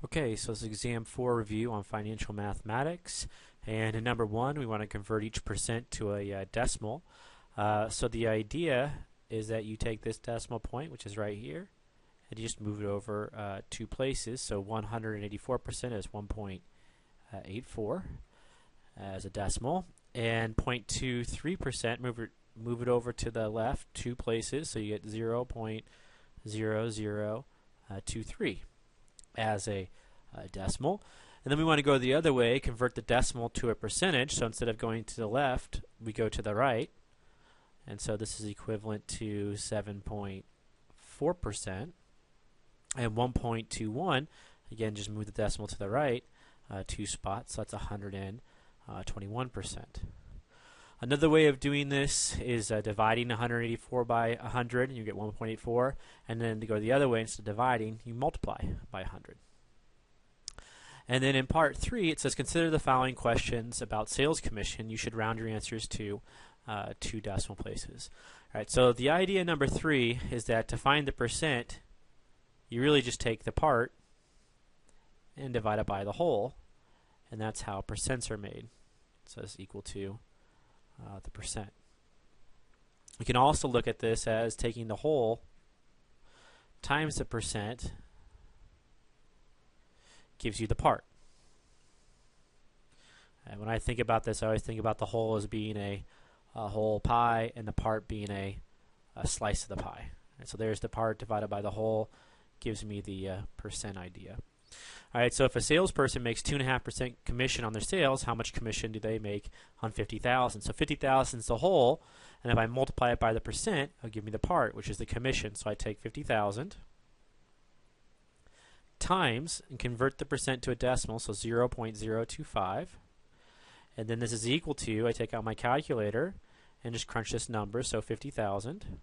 Okay, so this is exam 4 review on financial mathematics. And in number 1, we want to convert each percent to a decimal. So the idea is that you take this decimal point, which is right here, and you just move it over 2 places. So 184% is 1.84 as a decimal. And 0.23%, move it over to the left 2 places. So you get 0.0023 as a decimal. And then we want to go the other way, convert the decimal to a percentage. So instead of going to the left, we go to the right. And so this is equivalent to 7.4%. And 1.21, again, just move the decimal to the right 2 spots. So that's 121%. Another way of doing this is dividing 184 by 100, and you get 1.84. And then to go the other way, instead of dividing, you multiply by 100. And then in part 3, it says, consider the following questions about sales commission. You should round your answers to 2 decimal places. All right, so the idea number 3 is that to find the percent, you really just take the part and divide it by the whole, and that's how percents are made. So it's equal to the percent. We can also look at this as taking the whole times the percent gives you the part. And when I think about this, I always think about the whole as being a whole pie and the part being a slice of the pie. And so there's the part divided by the whole, gives me the percent idea. All right, so if a salesperson makes 2.5% commission on their sales, how much commission do they make on 50,000? So 50,000 is the whole, and if I multiply it by the percent, it'll give me the part, which is the commission. So I take 50,000 times and convert the percent to a decimal, so 0.025. And then this is equal to, I take out my calculator and just crunch this number, so 50,000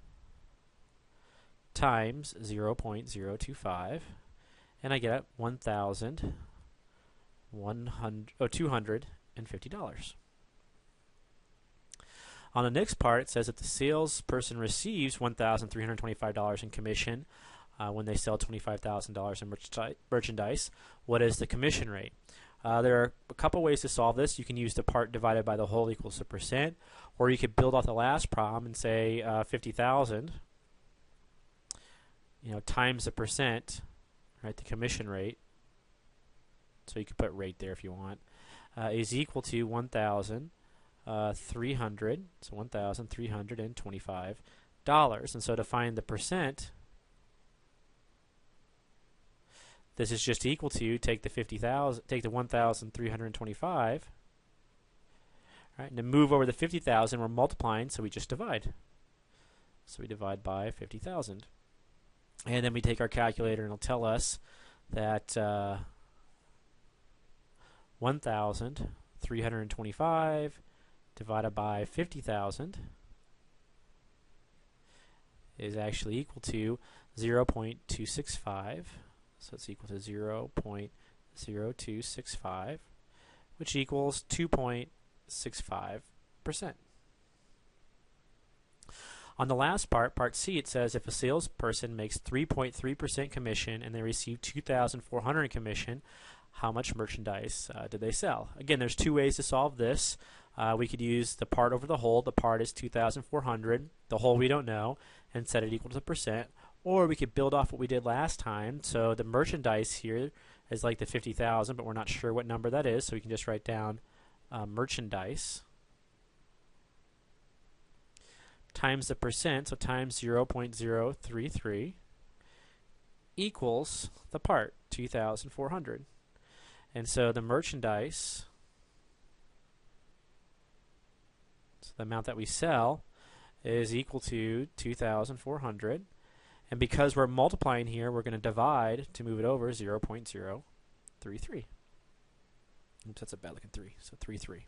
times 0.025. And I get $250. On the next part, it says that the salesperson receives $1,325 in commission when they sell $25,000 in merchandise. What is the commission rate? There are a couple ways to solve this. You can use the part divided by the whole equals the percent, or you could build off the last problem and say 50,000 times the percent, right, the commission rate, so you could put rate there if you want, is equal to 1,300, so $1,325. And so to find the percent, this is just equal to take the 50,000, take the 1,325, right, and to move over the 50,000, we're multiplying, so we just divide. So we divide by 50,000. And then we take our calculator and it'll tell us that 1,325 divided by 50,000 is actually equal to 0.265. So it's equal to 0.0265, which equals 2.65%. On the last part, part C, it says if a salesperson makes 3.3% commission and they receive $2,400 in commission, how much merchandise did they sell? Again, there's 2 ways to solve this. We could use the part over the whole. The part is 2,400. The whole we don't know, and set it equal to the percent. Or we could build off what we did last time. So the merchandise here is like the 50,000, but we're not sure what number that is. So we can just write down merchandise times the percent, so times 0.033 equals the part, 2,400. And so the merchandise, so the amount that we sell, is equal to 2,400. And because we're multiplying here, we're going to divide to move it over 0.033. Oops, that's a bad looking 3, so 33.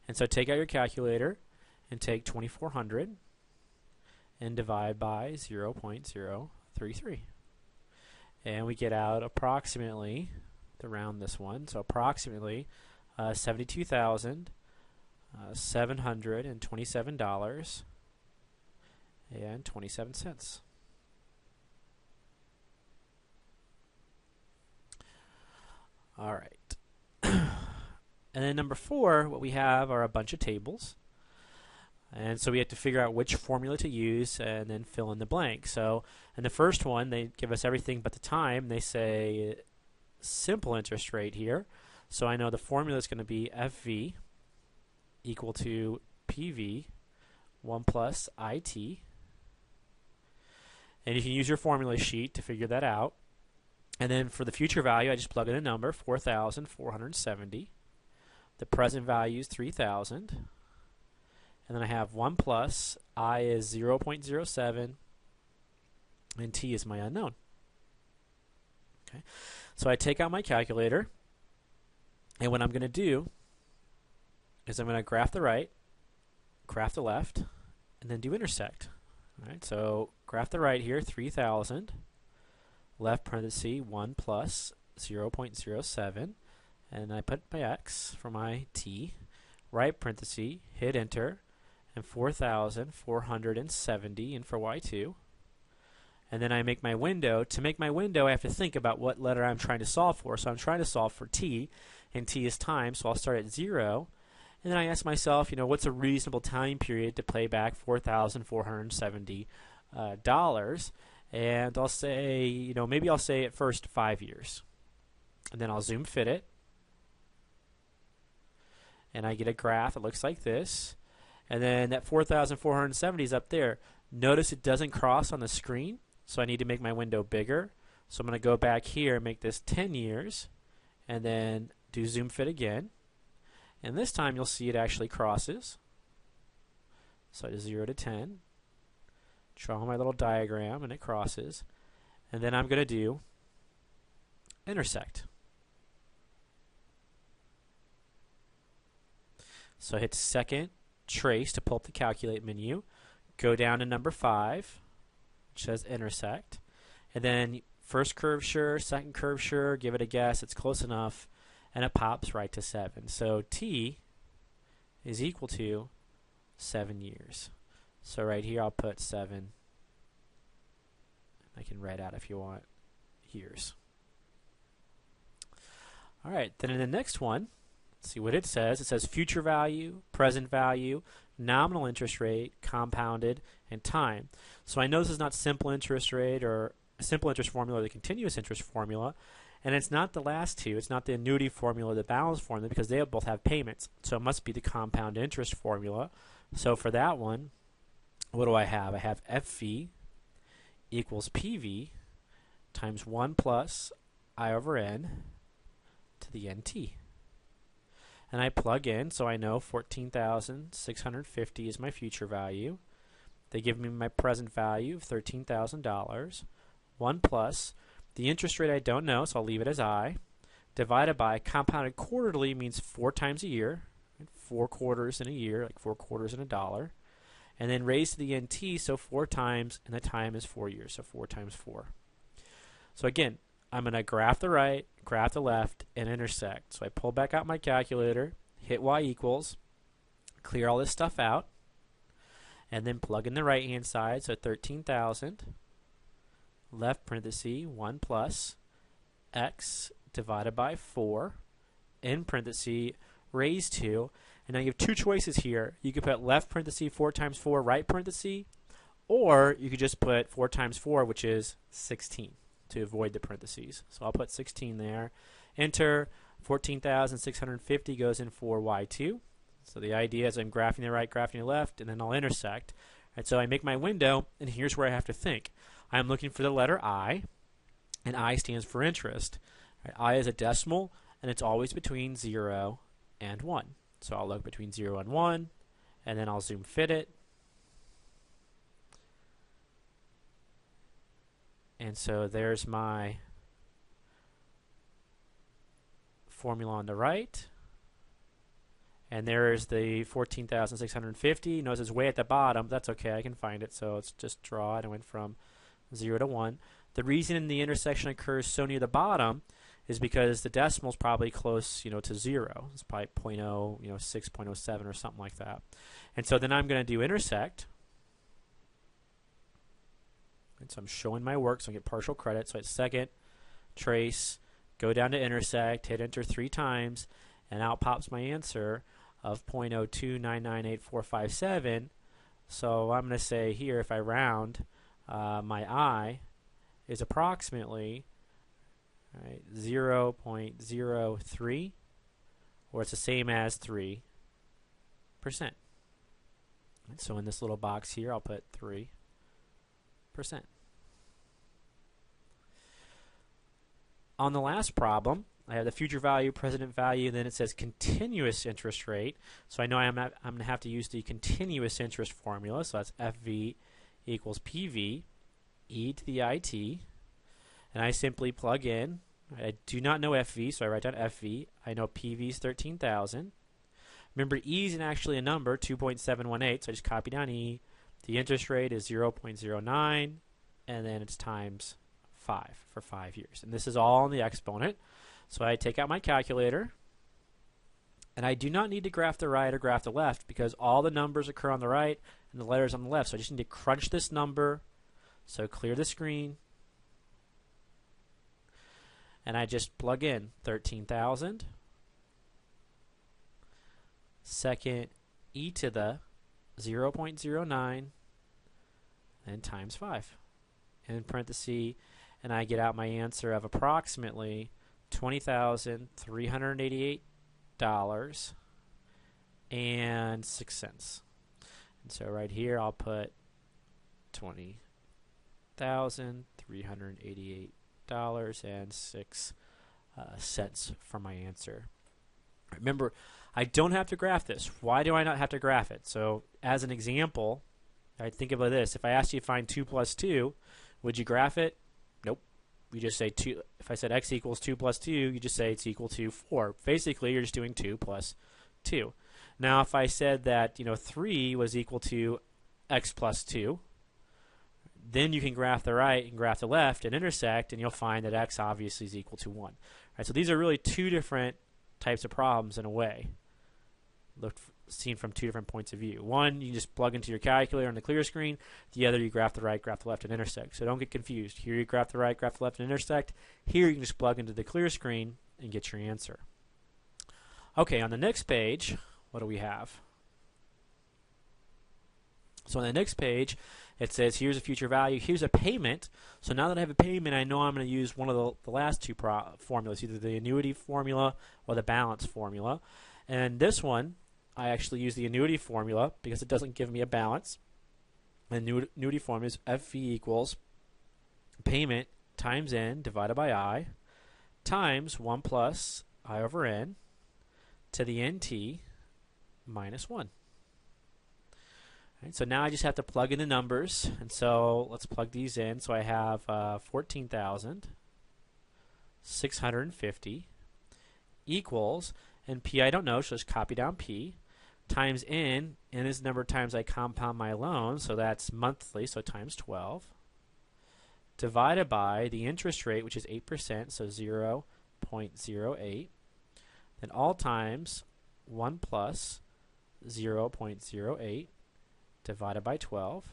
And so take out your calculator and take 2,400 and divide by 0.033. And we get out approximately, to round this one, so approximately $72,727.27. All right. And then number 4, what we have are a bunch of tables. And so we have to figure out which formula to use and then fill in the blank. So in the first one, they give us everything but the time. They say simple interest rate here. So I know the formula is going to be FV equal to PV 1 plus IT. And you can use your formula sheet to figure that out. And then for the future value, I just plug in a number, 4,470. The present value is 3,000. And then I have 1 plus, I is 0.07, and t is my unknown. Okay, so I take out my calculator, and what I'm going to do is I'm going to graph the right, graph the left, and then do intersect. All right, so graph the right here, 3,000, left parenthesis, 1 plus 0.07, and I put my x for my t, right parenthesis, hit enter, and 4,470 in for y2. And then I make my window. To make my window, I have to think about what letter I'm trying to solve for. So I'm trying to solve for t, and t is time, so I'll start at 0. And then I ask myself, what's a reasonable time period to pay back $4,470? And I'll say, maybe I'll say at first 5 years. And then I'll zoom fit it. And I get a graph that looks like this. And then that 4,470 is up there. Notice it doesn't cross on the screen, so I need to make my window bigger. So I'm going to go back here and make this 10 years, and then do zoom fit again. And this time you'll see it actually crosses. So I do 0 to 10. Draw my little diagram, and it crosses. And then I'm going to do intersect. So I hit second trace to pull up the calculate menu, go down to number 5, which says intersect, and then first curve sure, second curve sure, give it a guess, it's close enough, and it pops right to 7. So t is equal to 7 years. So right here I'll put 7. I can write out if you want years. All right, then in the next one, let's see what it says. It says future value, present value, nominal interest rate, compounded, and time. So I know this is not simple interest rate or a simple interest formula or the continuous interest formula, and it's not the last two. It's not the annuity formula or the balance formula because they both have payments. So it must be the compound interest formula. So for that one, what do I have? I have FV equals PV times 1 plus I over N to the NT. And I plug in, so I know 14,650 is my future value. They give me my present value of $13,000. 1 plus the interest rate I don't know, so I'll leave it as I. Divided by compounded quarterly means 4 times a year, 4 quarters in a year, like 4 quarters in a dollar. And then raised to the NT, so 4 times, and the time is 4 years, so 4 times 4. So again, I'm going to graph the right, graph the left, and intersect. So I pull back out my calculator, hit y equals, clear all this stuff out, and then plug in the right-hand side, so 13,000, left parenthesis, 1 plus x divided by 4, in parenthesis, raised to, and now you have 2 choices here. You could put left parenthesis 4 times 4, right parenthesis, or you could just put 4 times 4, which is 16. To avoid the parentheses. So I'll put 16 there. Enter, 14,650 goes in for y2. So the idea is I'm graphing the right, graphing the left, and then I'll intersect. Right, so I make my window, and here's where I have to think. I'm looking for the letter I, and I stands for interest. Right, I is a decimal, and it's always between 0 and 1. So I'll look between 0 and 1, and then I'll zoom fit it. And so there's my formula on the right. And there's the 14,650. Notice it's way at the bottom. That's okay. I can find it. So let's just draw it. I went from 0 to 1. The reason the intersection occurs so near the bottom is because the decimal is probably close, to 0. It's probably 0.0, 6.07 or something like that. And so then I'm going to do intersect. And so I'm showing my work, so I get partial credit. So it's second, trace, go down to intersect, hit enter 3 times, and out pops my answer of 0.02998457. So I'm going to say here, if I round, my I is approximately 0.03, or it's the same as 3%. So in this little box here, I'll put 3%. On the last problem, I have the future value, present value, and then it says continuous interest rate. So I know I'm going to have to use the continuous interest formula. So that's FV equals PV, e to the IT. And I simply plug in. I do not know FV, so I write down FV. I know PV is 13,000. Remember, E is actually a number, 2.718, so I just copy down E. The interest rate is 0.09, and then it's times 5 for 5 years. And this is all in the exponent. So I take out my calculator, and I do not need to graph the right or graph the left because all the numbers occur on the right and the letters on the left. So I just need to crunch this number. So clear the screen. And I just plug in 13,000. Second, e to the 0.09, and times 5. And in parentheses, and I get out my answer of approximately $20,388.06. And so right here I'll put $20,388.06 for my answer. Remember, I don't have to graph this. Why do I not have to graph it? So as an example, I think about this. If I asked you to find 2 plus 2, would you graph it? Nope. We just say 2. If I said x equals 2 plus 2, you just say it's equal to 4. Basically, you're just doing 2 plus 2. Now, if I said that 3 was equal to x plus 2, then you can graph the right and graph the left and intersect, and you'll find that x obviously is equal to 1. Right, so these are really two different types of problems in a way, seen from two different points of view. One, you just plug into your calculator on the clear screen. The other, you graph the right, graph the left, and intersect. So don't get confused. Here you graph the right, graph the left, and intersect. Here you can just plug into the clear screen and get your answer. Okay, on the next page, what do we have? So on the next page, it says here's a future value, here's a payment. So now that I have a payment, I know I'm going to use one of the last two formulas, either the annuity formula or the balance formula. And this one, I actually use the annuity formula because it doesn't give me a balance. The annuity formula is FV equals payment times N divided by I times 1 plus I over N to the NT minus 1. Right, so now I just have to plug in the numbers, and so let's plug these in. So I have 14,650 equals, and P I don't know, so just copy down P, times N is the number of times I compound my loan, so that's monthly, so times 12, divided by the interest rate, which is 8%, so 0.08, then all times 1 plus 0.08, divided by 12,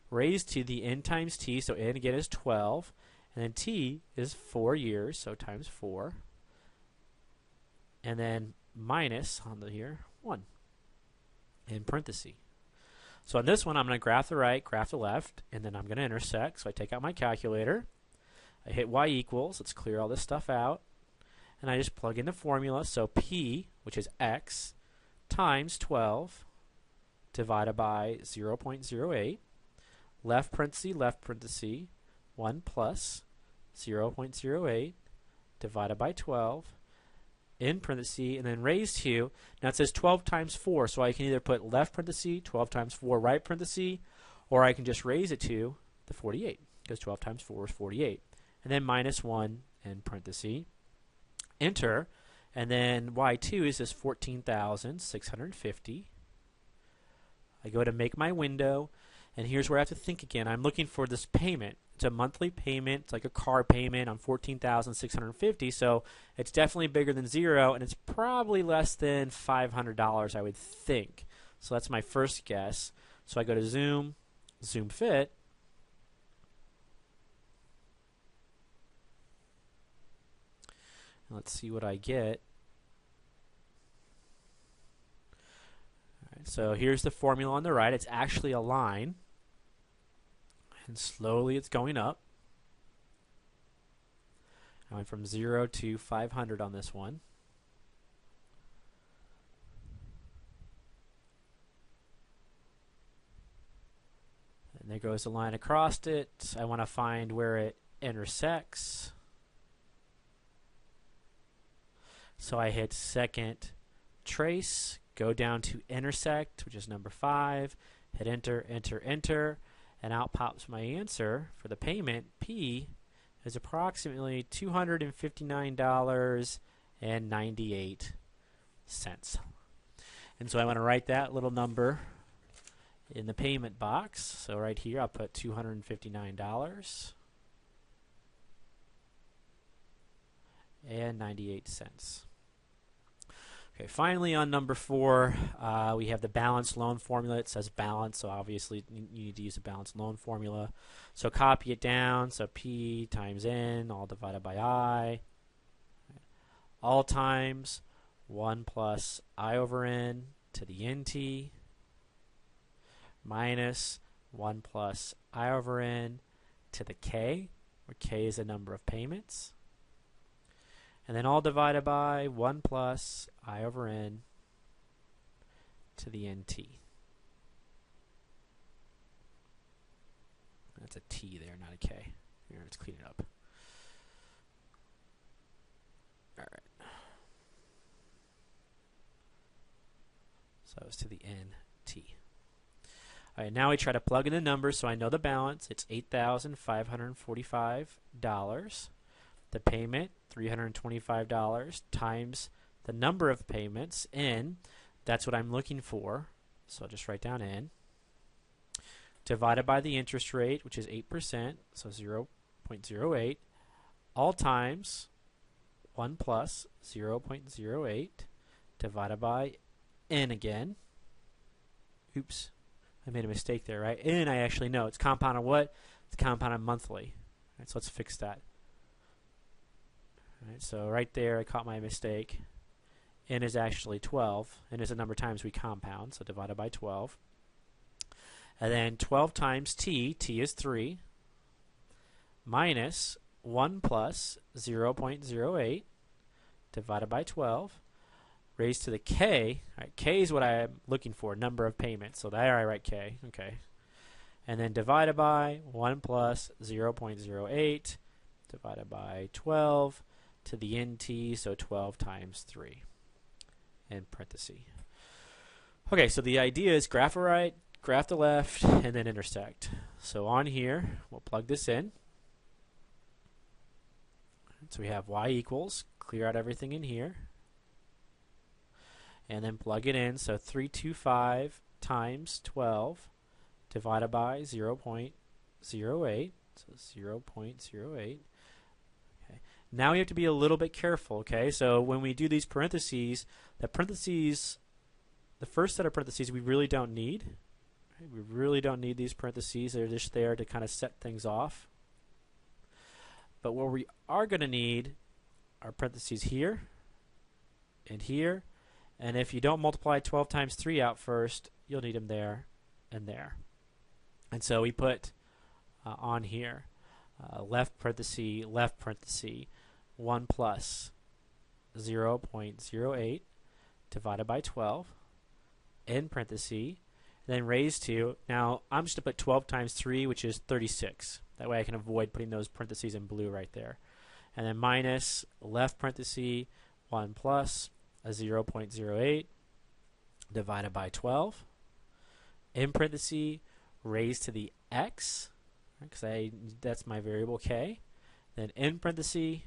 raised to the n times t, so n again is 12, and then t is 4 years, so times 4, and then minus on the here 1 in parentheses. So on this one, I'm going to graph the right, graph the left, and then I'm going to intersect. So I take out my calculator, I hit y equals, let's clear all this stuff out, and I just plug in the formula. So p, which is x, times 12 divided by 0.08, left parenthesis, 1 plus 0.08 divided by 12, in parenthesis, and then raised to, now it says 12 times 4, so I can either put left parenthesis, 12 times 4, right parenthesis, or I can just raise it to the 48, because 12 times 4 is 48, and then minus 1 in parenthesis, enter, and then y2 is this 14,650. I go to make my window, and here's where I have to think again. I'm looking for this payment. It's a monthly payment. It's like a car payment on $14,650, so it's definitely bigger than 0, and it's probably less than $500, I would think. So that's my first guess. So I go to Zoom Fit, Let's see what I get. All right, so here's the formula on the right. It's actually a line, and slowly it's going up. I went from 0 to 500 on this one. And there goes the line across it. I want to find where it intersects. So I hit second trace, go down to intersect, which is number 5, hit enter, enter, enter, and out pops my answer for the payment. P is approximately $259.98. And so I want to write that little number in the payment box. So right here I'll put $259.98. Okay, finally on number 4, we have the balanced loan formula. It says balance, so obviously you need to use a balanced loan formula. So copy it down, so P times N, all divided by I. All times 1 plus I over N to the NT minus 1 plus I over N to the K, where K is the number of payments. And then all divided by 1 plus I over N to the NT. That's a T there, not a K. Here, let's clean it up. All right. So it's to the NT. All right, now we try to plug in the numbers so I know the balance. It's $8,545. The payment, $325 times the number of payments, N. That's what I'm looking for. So I'll just write down N. Divided by the interest rate, which is 8%, so 0.08. All times 1 plus 0.08 divided by N again. Oops, I made a mistake there, right? N, I actually know. It's compounded what? It's compounded monthly. All right, so let's fix that. All right, so right there I caught my mistake. N is actually 12. N is the number of times we compound, so divided by 12. And then 12 times T, T is 3, minus 1 plus 0.08 divided by 12, raised to the K. All right, K is what I'm looking for, number of payments. So there I write K. Okay. And then divided by 1 plus 0.08 divided by 12 to the NT, so 12 times 3 in parentheses. Okay, so the idea is graph the right, graph the left, and then intersect. So on here, we'll plug this in. So we have y equals, clear out everything in here, and then plug it in. So 325 times 12 divided by 0.08, so 0.08. Okay. Now we have to be a little bit careful, okay? So when we do these parentheses, the first set of parentheses we really don't need. Right? We really don't need these parentheses. They're just there to kind of set things off. But what we are going to need are parentheses here and here. And if you don't multiply 12 times 3 out first, you'll need them there and there. And so we put on here left parenthesis, 1 plus 0.08 divided by 12 in parenthesis, then raised to, now I'm just going to put 12 times 3, which is 36. That way I can avoid putting those parentheses in blue right there. And then minus left parenthesis, 1 plus a 0.08 divided by 12 in parenthesis, raised to the x, because that's my variable k, then in parenthesis,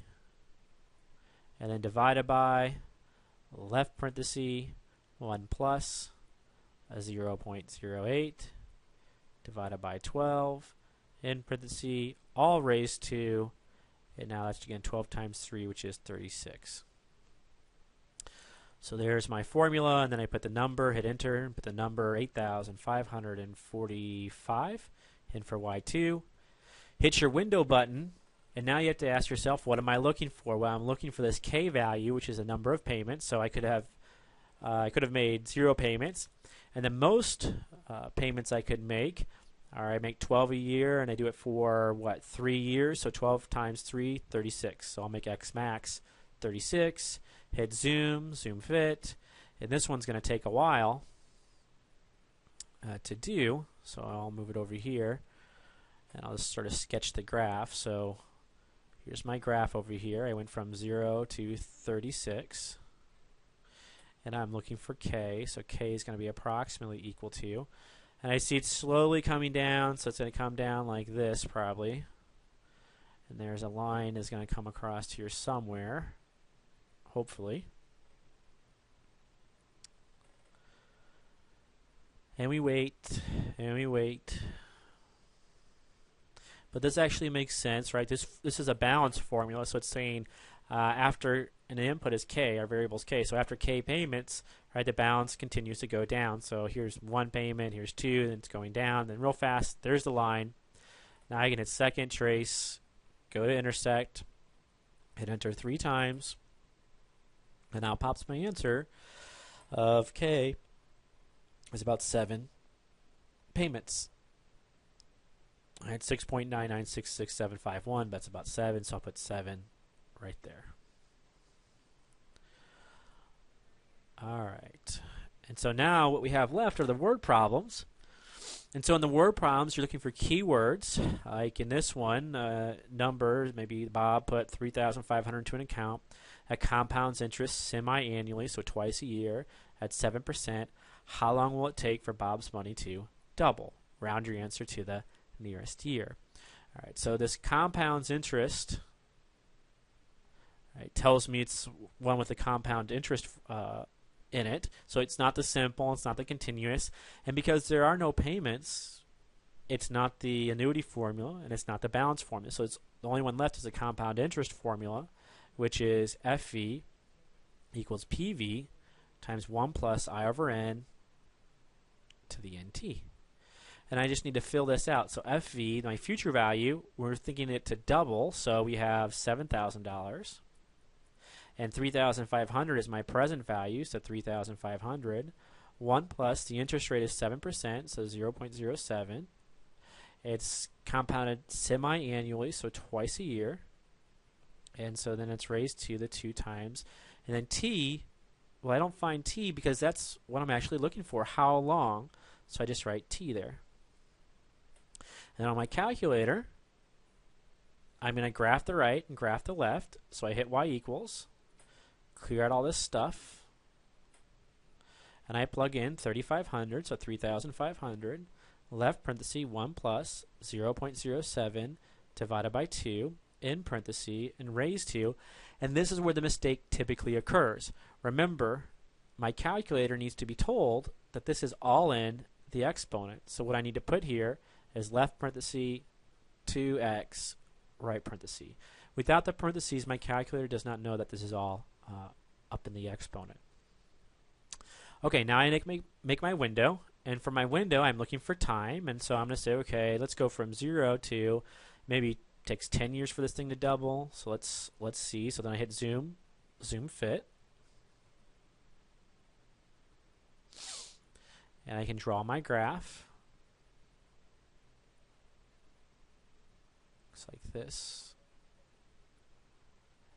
and then divided by left parenthesis 1 plus a 0.08 divided by 12 in parenthesis, all raised to, and now that's again 12 times 3, which is 36. So there's my formula, and then I put the number, hit enter, and put the number 8,545 in for Y2. Hit your window button And now you have to ask yourself, what am I looking for? Well, I'm looking for this K value, which is a number of payments. So I could have made 0 payments, and the most payments I could make. All right, I make 12 a year, and I do it for, 3 years? So 12 times 3, 36. So I'll make X max 36, hit zoom fit, and this one's going to take a while to do. So I'll move it over here, and I'll just sort of sketch the graph. So here's my graph over here. I went from 0 to 36, and I'm looking for K. So K is going to be approximately equal to, and I see it's slowly coming down, so it's going to come down like this probably. And there's a line that's going to come across here somewhere, hopefully. And we wait, and we wait. But this actually makes sense, right? This is a balance formula, so it's saying after an input is K, our variable is K. So after K payments, right, the balance continues to go down. So here's 1 payment, here's 2, then it's going down. Then real fast, there's the line. Now I can hit second trace, go to intersect, hit enter 3 times, and now pops my answer of K is about 7 payments. I had 6.9966751, that's about 7, so I'll put 7 right there. All right. And so now what we have left are the word problems. And so in the word problems, you're looking for keywords. Like in this one, numbers, maybe Bob put 3,500 to an account that compounds interest semi-annually, so twice a year, at 7%. How long will it take for Bob's money to double? Round your answer to the nearest year. All right, so this compounds interest, right, tells me it's one with the compound interest in it. So it's not the simple, it's not the continuous. And because there are no payments, it's not the annuity formula, and it's not the balance formula. So it's the only one left is the compound interest formula, which is FV equals PV times 1 plus I over N to the NT. And I just need to fill this out. So FV, my future value, we're thinking it to double, so we have $7,000. And 3,500 is my present value, so 3,500. 1 plus, the interest rate is 7%, so 0.07. It's compounded semi-annually, so twice a year. And so then it's raised to the 2 times. And then T, well, I don't find T because that's what I'm actually looking for, how long. So I just write T there. And on my calculator, I'm going to graph the right and graph the left. So I hit Y equals, clear out all this stuff, and I plug in 3,500, so 3,500, left parenthesis 1 plus 0.07 divided by 2, in parenthesis, and raised to, and this is where the mistake typically occurs. Remember, my calculator needs to be told that this is all in the exponent. So what I need to put here is left parenthesis 2x, right parenthesis. Without the parentheses, my calculator does not know that this is all up in the exponent. Okay, now I make my window, and for my window, I'm looking for time, and so I'm going to say, okay, let's go from 0 to maybe takes 10 years for this thing to double. So let's see. So then I hit zoom fit, and I can draw my graph. Looks like this.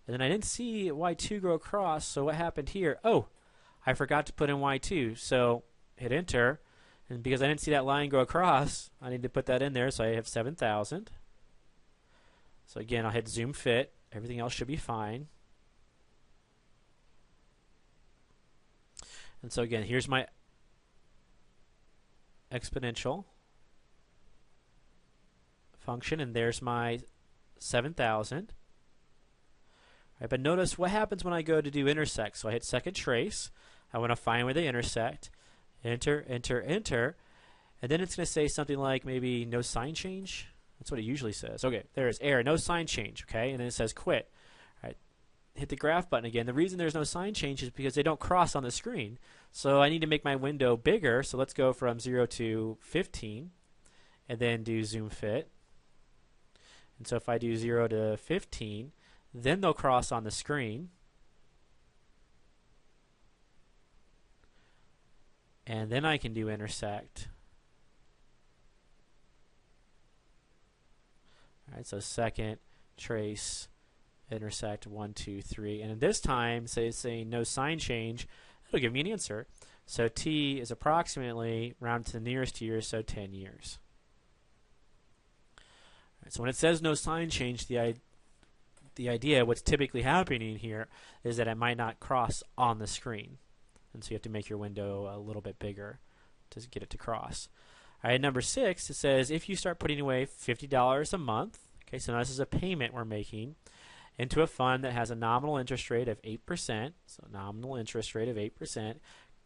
And then I didn't see Y2 go across, so what happened here? Oh, I forgot to put in Y2, so hit enter, and because I didn't see that line go across, I need to put that in there, so I have 7,000. So again, I'll hit zoom fit, everything else should be fine. And so again, here's my exponential function, and there's my 7,000. Right, but notice what happens when I go to do intersect. So I hit second trace. I want to find where they intersect. Enter, enter, enter. And then it's going to say something like maybe no sign change. That's what it usually says. Okay, there's error, no sign change. Okay, and then it says quit. All right, hit the graph button again. The reason there's no sign change is because they don't cross on the screen. So I need to make my window bigger. So let's go from 0 to 15 and then do zoom fit. And so if I do 0 to 15, then they'll cross on the screen. And then I can do intersect. All right, so second, trace, intersect, 1, 2, 3. And this time, say it's saying no sign change, it'll give me an answer. So t is approximately, rounded to the nearest year, so 10 years. All right, so when it says no sign change, the idea, what's typically happening here, is that it might not cross on the screen. And so you have to make your window a little bit bigger to get it to cross. All right, number 6, it says if you start putting away $50 a month, okay, so now this is a payment we're making, into a fund that has a nominal interest rate of 8%, so nominal interest rate of 8%,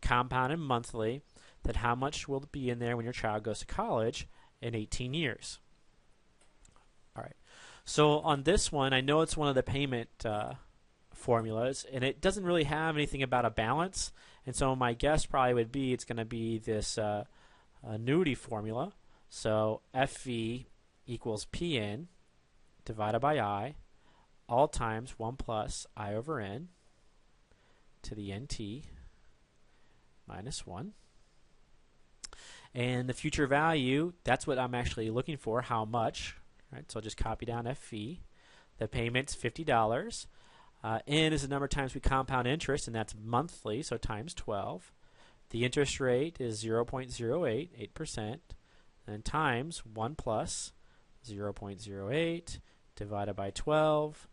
compounded monthly, then how much will be in there when your child goes to college in 18 years? All right, so on this one, I know it's one of the payment formulas, and it doesn't really have anything about a balance, and so my guess probably would be it's going to be this annuity formula. So FV equals PN divided by I, all times 1 plus I over N to the NT minus 1. And the future value, that's what I'm actually looking for, how much. Right? So I'll just copy down FV. The payment's $50. N is the number of times we compound interest, and that's monthly, so times 12. The interest rate is 0.08, 8%, and times 1 plus 0.08 divided by 12,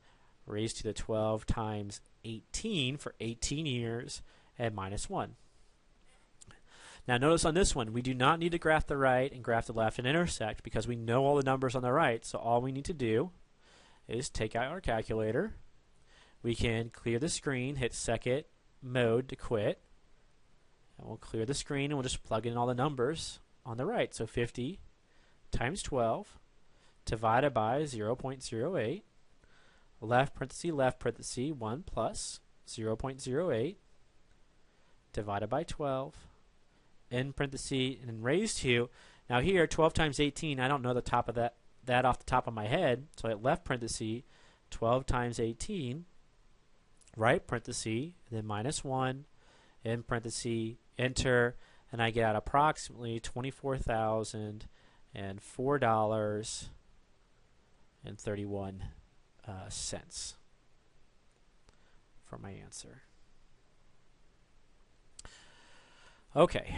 raised to the 12 times 18 for 18 years, and minus 1. Now notice on this one, we do not need to graph the right and graph the left and intersect because we know all the numbers on the right, so all we need to do is take out our calculator. We can clear the screen, hit second mode to quit, and we'll clear the screen and we'll just plug in all the numbers on the right. So 50 times 12 divided by 0.08, left parenthesis, 1 plus 0.08 divided by 12, in parenthesis, and then raised to. Now here, 12 times 18, I don't know the top of that off the top of my head, so I hit left parenthesis, 12 times 18, right parenthesis, then minus 1, in parenthesis, enter, and I get out approximately $24,004.31 for my answer. Okay,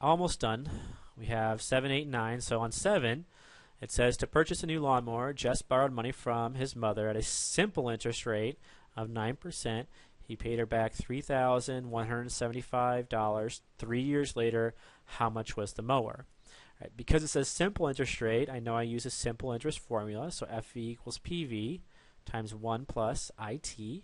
almost done. We have 7, 8, 9. So on 7, it says to purchase a new lawnmower, Jess borrowed money from his mother at a simple interest rate of 9%. He paid her back $3,175. 3 years later, how much was the mower? Right, because it says simple interest rate, I know I use a simple interest formula. So FV equals PV times 1 plus IT. Right.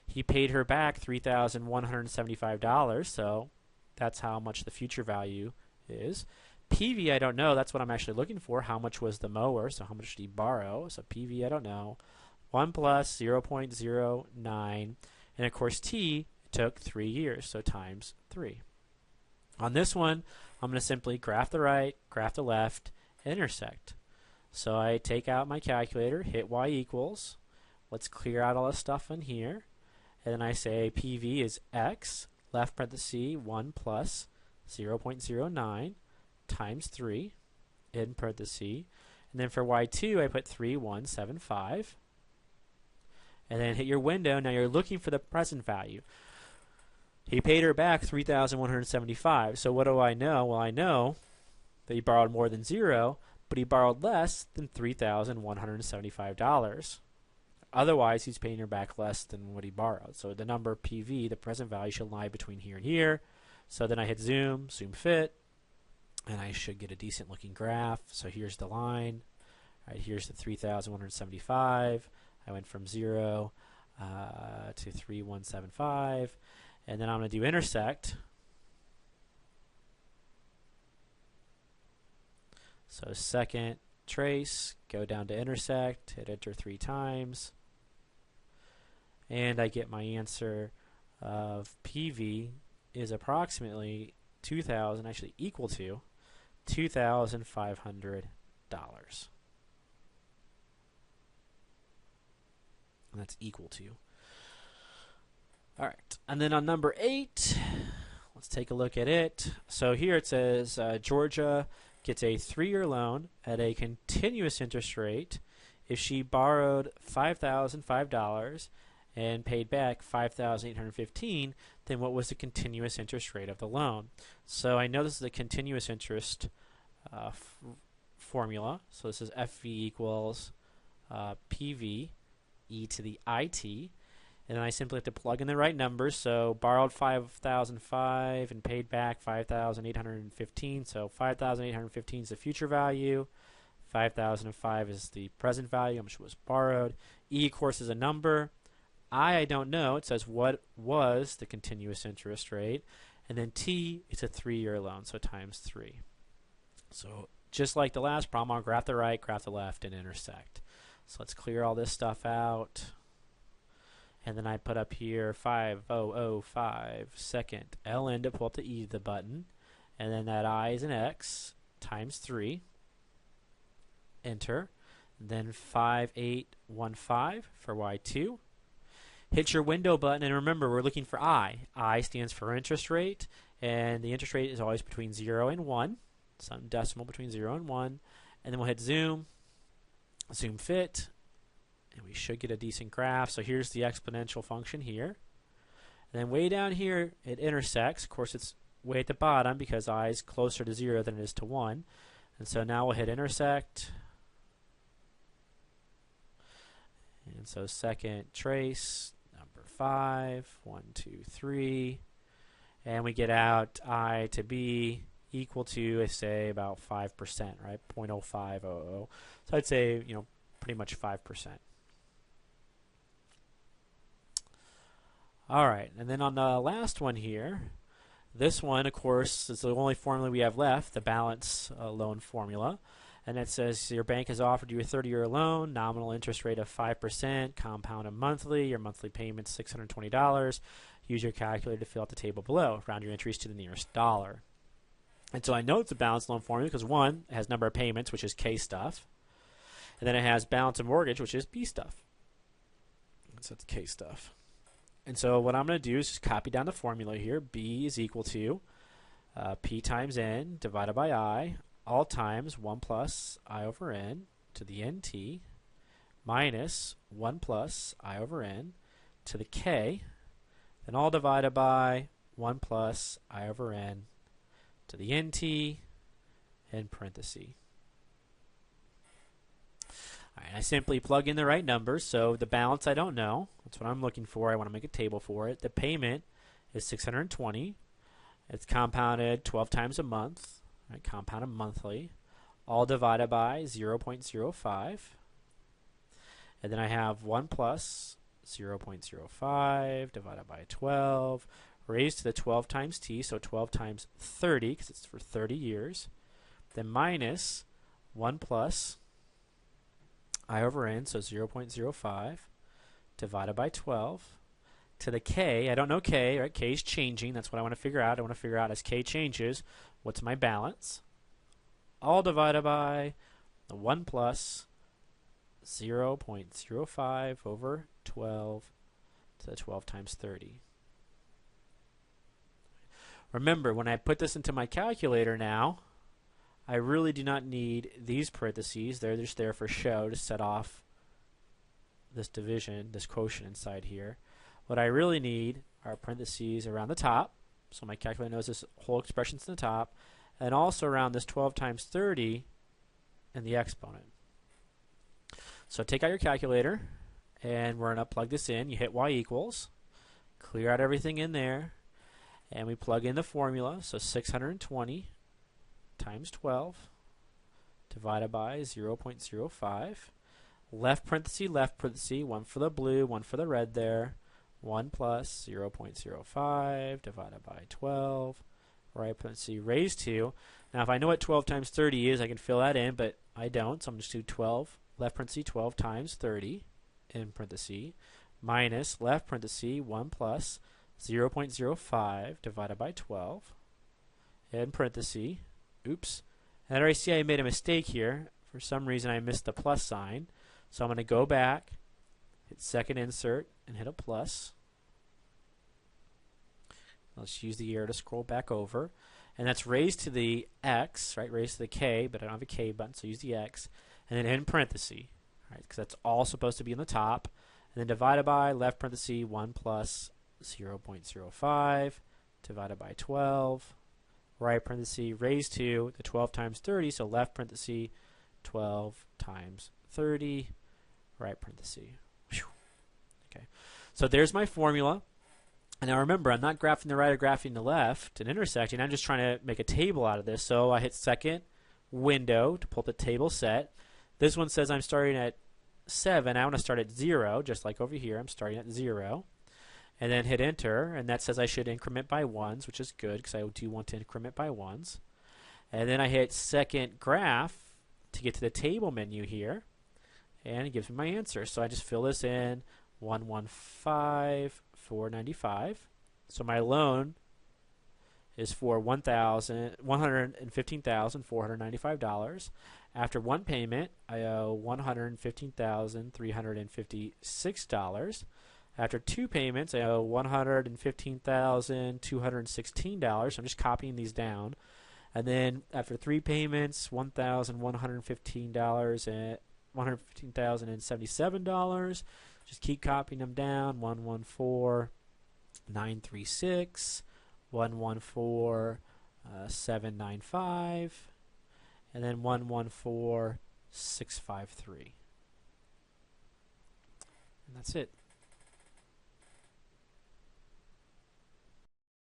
He paid her back $3,175, so that's how much the future value is. PV, I don't know. That's what I'm actually looking for. How much was the mower? So how much did he borrow? So PV, I don't know. 1 plus 0.09. And of course, T took 3 years, so times 3. On this one, I'm going to simply graph the right, graph the left, intersect. So I take out my calculator, hit Y equals. Let's clear out all the stuff in here. And then I say PV is X, left parenthesis, 1 plus 0.09 times 3, in parenthesis. And then for Y2, I put 3175. And then hit your window. Now you're looking for the present value. He paid her back $3,175. So what do I know? Well, I know that he borrowed more than 0, but he borrowed less than $3,175. Otherwise, he's paying her back less than what he borrowed. So the number PV, the present value, should lie between here and here. So then I hit zoom fit, and I should get a decent looking graph. So here's the line. All right, here's the 3,175. I went from 0 to 3,175. And then I'm going to do intersect. So second trace, go down to intersect, hit enter 3 times. And I get my answer of PV is approximately 2,000, actually equal to $2,500. And that's equal to. All right. And then on number 8, let's take a look at it. So here it says Georgia gets a 3-year loan at a continuous interest rate if she borrowed $5,005 and paid back $5,815, then what was the continuous interest rate of the loan? So I know this is a continuous interest formula. So this is FV equals PV e to the IT. And then I simply have to plug in the right numbers. So borrowed $5,005 and paid back $5,815. So $5,815 is the future value. $5,005 is the present value, how much was borrowed. E, of course, is a number. I don't know. It says what was the continuous interest rate. And then T, it's a 3-year loan, so times 3. So just like the last problem, I'll graph the right, graph the left, and intersect. So let's clear all this stuff out. And then I put up here 5005 second ln to pull up the E to the button. And then that I is an X times 3. Enter. Then 5815 for Y2. Hit your window button, and remember, we're looking for I. I stands for interest rate, and the interest rate is always between 0 and 1. Some decimal between 0 and 1. And then we'll hit zoom, zoom fit, and we should get a decent graph. So here's the exponential function here. And then way down here, it intersects. Of course, it's way at the bottom because I is closer to 0 than it is to 1. And so now we'll hit intersect. And so second trace, number 5, 1, 2, 3. And we get out I to be equal to, say, about 5%, right? 0.0500. So I'd say, pretty much 5%. All right, and then on the last one here, this one, of course, is the only formula we have left, the balance loan formula. And it says your bank has offered you a 30-year loan, nominal interest rate of 5%, compounded monthly, your monthly payment is $620. Use your calculator to fill out the table below. Round your entries to the nearest dollar. And so I know it's a balance loan formula because, 1, it has number of payments, which is K stuff. And then it has balance of mortgage, which is B stuff. So it's K stuff. And so what I'm going to do is just copy down the formula here. B is equal to P times N divided by I, all times 1 plus I over N to the NT minus 1 plus I over N to the K, then all divided by 1 plus I over N to the NT in parentheses. All right, I simply plug in the right numbers. So the balance I don't know. That's what I'm looking for. I want to make a table for it. The payment is $620. It's compounded 12 times a month, right? Compounded monthly, all divided by 0.05. And then I have 1 plus 0.05 divided by 12 raised to the 12 times t, so 12 times 30 because it's for 30 years. Then minus 1 plus I over n, so 0.05 divided by 12 to the k. I don't know k, right? K is changing. That's what I want to figure out. I want to figure out as k changes, what's my balance? All divided by the 1 plus 0.05 over 12 to the 12 times 30. Remember, when I put this into my calculator now, I really do not need these parentheses. They're just there for show to set off this division, this quotient inside here. What I really need are parentheses around the top, so my calculator knows this whole expression's in the top, and also around this 12 times 30 and the exponent. So take out your calculator, and we're going to plug this in. You hit y equals, clear out everything in there, and we plug in the formula. So 620 times 12 divided by 0.05. Left parenthesis, 1 for the blue, 1 for the red there. 1 plus 0.05 divided by 12. Right parenthesis raised to. Now if I know what 12 times 30 is, I can fill that in, but I don't. So I'm just going to do 12, left parenthesis 12 times 30 in parenthesis minus left parenthesis 1 plus 0.05 divided by 12 in parenthesis. Oops. And I already see I made a mistake here. For some reason I missed the plus sign. So I'm going to go back hit second insert, and hit a plus. Let's use the arrow to scroll back over. And that's raised to the x, right? Raised to the k, but I don't have a k button, so use the x. And then in parentheses, right? Because that's all supposed to be on the top. And then divided by left parenthesis 1 plus 0.05 divided by 12. Right parenthesis raised to the 12 times 30, so left parenthesis 12 times 30. Right parenthesis. Whew. Okay, so there's my formula. And now remember, I'm not graphing the right or graphing the left and intersecting. I'm just trying to make a table out of this. So I hit second window to pull up the table set. This one says I'm starting at 7. I want to start at 0, just like over here. I'm starting at 0. And then hit enter, and that says I should increment by 1s, which is good because I do want to increment by 1s. And then I hit second graph to get to the table menu here, and it gives me my answer. So I just fill this in, 115,495. So my loan is for $115,495. After one payment, I owe $115,356. After two payments, I owe $115,216. I'm just copying these down. And then after three payments, $1,115 and $115,077. Just keep copying them down. 114,936, 114,795, and then 114,653. And that's it.